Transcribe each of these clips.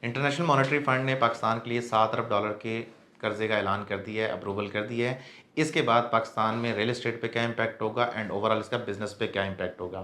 International monetary fund ने पाकिस्तान के लिए 7 अरब डॉलर के कर्जे का ऐलान कर दिया है, अप्रूवल कर दिया है। इसके बाद पाकिस्तान में रियल एस्टेट पे क्या इम्पैक्ट होगा एंड ओवरऑल इसका बिजनेस पे क्या इम्पैक्ट होगा।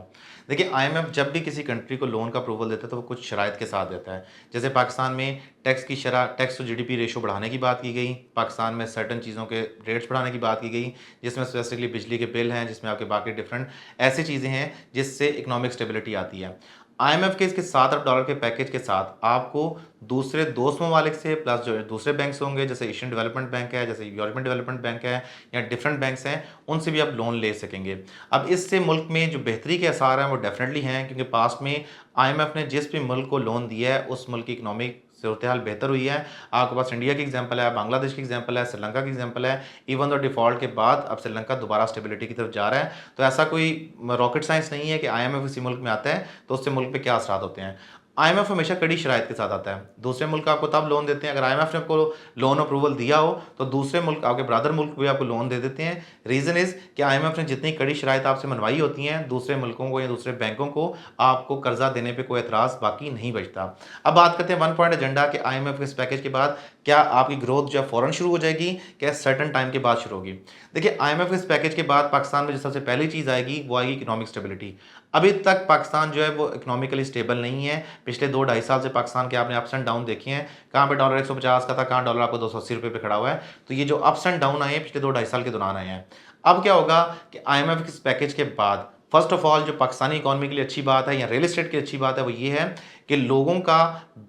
देखिए, आईएमएफ जब भी किसी कंट्री को लोन का अप्रूवल देता है तो वो कुछ शराइत के साथ देता है। जैसे पाकिस्तान में टैक्स की शरह टैक्स टू जीडीपी रेशो बढ़ाने की बात की गई, पाकिस्तान में सर्टन चीज़ों के रेट्स बढ़ाने की बात की गई, जिसमें स्पेसिफिकली बिजली के बिल हैं, जिसमें आपके बाकी डिफरेंट ऐसी चीज़ें हैं जिससे इकोनॉमिक स्टेबिलिटी आती है। आईएमएफ के इसके 7 अरब डॉलर के पैकेज के साथ आपको दूसरे दोस्त ममालिक से प्लस जो दूसरे बैंक्स होंगे, जैसे एशियन डेवलपमेंट बैंक है, जैसे यूरोपियन डेवलपमेंट बैंक है या डिफरेंट बैंक्स हैं, उनसे भी आप लोन ले सकेंगे। अब इससे मुल्क में जो बेहतरी के आसार हैं वो डेफिनेटली हैं, क्योंकि पास्ट में आईएमएफ ने जिस भी मुल्क को लोन दिया है उस मुल्क की इकोनॉमिक सूरत हाल बेहतर हुई है। आपके पास इंडिया की एग्जांपल है, बांग्लादेश की एग्जांपल है, श्रीलंका की एग्जांपल है। इवन दो डिफ़ॉल्ट के बाद अब श्रीलंका दोबारा स्टेबिलिटी की तरफ जा रहा है। तो ऐसा कोई रॉकेट साइंस नहीं है कि आईएमएफ किसी मुल्क में आता है तो उससे मुल्क पे क्या असरात होते हैं। आईएमएफ हमेशा कड़ी शराइत के साथ आता है। दूसरे मुल्क आपको तब लोन देते हैं, अगर आईएमएफ ने आपको लोन अप्रूवल दिया हो तो दूसरे मुल्क, आपके ब्रदर मुल्क भी आपको लोन दे देते हैं। रीज़न इज़ कि आईएमएफ ने जितनी कड़ी शराइत आपसे मनवाई होती हैं, दूसरे मुल्कों को या दूसरे बैंकों को आपको कर्जा देने पे कोई एतराज़ बाकी नहीं बचता। अब बात करते हैं वन पॉइंट एजेंडा कि आईएमएफ के इस पैकेज के बाद क्या आपकी ग्रोथ जो है फ़ौरन शुरू हो जाएगी, क्या सर्टेन टाइम के बाद शुरू होगी। देखिए, आईएमएफ के इस पैकेज के बाद पाकिस्तान में जो सबसे पहली चीज़ आएगी वो आएगी इकोनॉमिक स्टेबिलिटी। अभी तक पाकिस्तान जो है वो इकोनॉमिकली स्टेबल नहीं है। पिछले 2 ढाई साल से पाकिस्तान के आपने अप्स एंड डाउन देखे हैं, कहाँ पे डॉलर 150 का था, कहाँ डॉलर आपको 280 रुपये पे खड़ा हुआ है। तो ये जो अप्स एंड डाउन आए हैं पिछले 2 ढाई साल के दौरान आए हैं। अब क्या होगा कि आईएमएफ के इस पैकेज के बाद फर्स्ट ऑफ ऑल जो पाकिस्तानी इकॉनमी के लिए अच्छी बात है या रियल एस्टेट की अच्छी बात है वो ये है कि लोगों का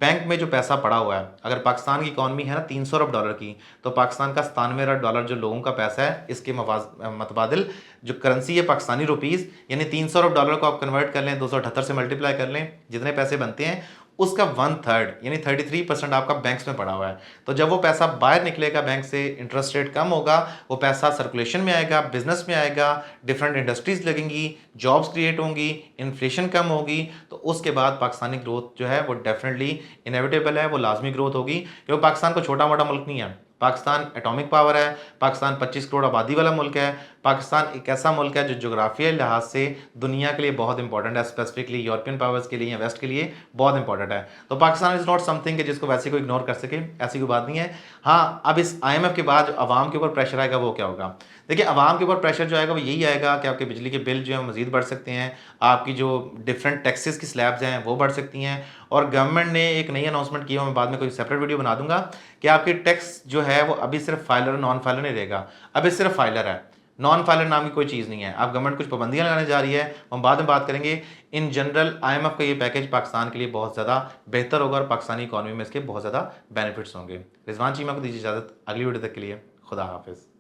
बैंक में जो पैसा पड़ा हुआ है, अगर पाकिस्तान की इकॉनमी है ना 300 अरब डॉलर की, तो पाकिस्तान का 97 अरब डॉलर जो लोगों का पैसा है, इसके मतबादिल जो करेंसी है पाकिस्तानी रुपीज़, यानी 300 अरब डॉलर को आप कन्वर्ट कर लें, 278 से मल्टीप्लाई कर लें, जितने पैसे बनते हैं उसका 1/3 यानी 33% आपका बैंक्स में पड़ा हुआ है। तो जब वो पैसा बाहर निकलेगा बैंक से, इंटरेस्ट रेट कम होगा, वो पैसा सर्कुलेशन में आएगा, बिजनेस में आएगा, डिफरेंट इंडस्ट्रीज लगेंगी, जॉब्स क्रिएट होंगी, इन्फ्लेशन कम होगी, तो उसके बाद पाकिस्तानी ग्रोथ जो है वो डेफिनेटली इनएविटेबल है, वो लाजमी ग्रोथ होगी, क्योंकि पाकिस्तान को छोटा मोटा मुल्क नहीं है। पाकिस्तान एटॉमिक पावर है, पाकिस्तान 25 करोड़ आबादी वाला मुल्क है, पाकिस्तान एक ऐसा मुल्क है जो जोग्राफियाई लिहाज से दुनिया के लिए बहुत इंपॉर्टेंट है, स्पेसिफिकली यूरोपियन पावर्स के लिए या वेस्ट के लिए बहुत इंपॉर्टेंट है। तो पाकिस्तान इज़ नॉट समथिंग कि जिसको वैसे कोई इग्नोर कर सके, ऐसी कोई बात नहीं है। हाँ, अब इस आईएमएफ के बाद जो आवाम के ऊपर प्रेशर आएगा वो क्या होगा। देखिए, आवाम के ऊपर प्रेशर जो आएगा वो यही आएगा कि आपके बिजली के बिल जो है मज़ीद बढ़ सकते हैं, आपकी जो डिफरेंट टैक्सेस की स्लैब्स हैं वो बढ़ सकती हैं, और गवर्नमेंट ने एक नई अनाउंसमेंट की है, मैं बाद में कोई सेपरेट वीडियो बना दूंगा, कि आपकी टैक्स जो है वो अभी सिर्फ फाइलर और नॉन फाइलर नहीं रहेगा, अभी सिर्फ फाइलर है, नॉन फाइलर नाम की कोई चीज़ नहीं है। अब गवर्नमेंट कुछ पाबंदियां लगाने जा रही है, हम बाद में बात करेंगे। इन जनरल आईएमएफ का ये पैकेज पाकिस्तान के लिए बहुत ज़्यादा बेहतर होगा और पाकिस्तानी इकॉनमी में इसके बहुत ज़्यादा बेनिफिट्स होंगे। रिजवान चीमा को दीजिए इजाज़त, अगली वीडियो तक के लिए खुदा हाफिज़।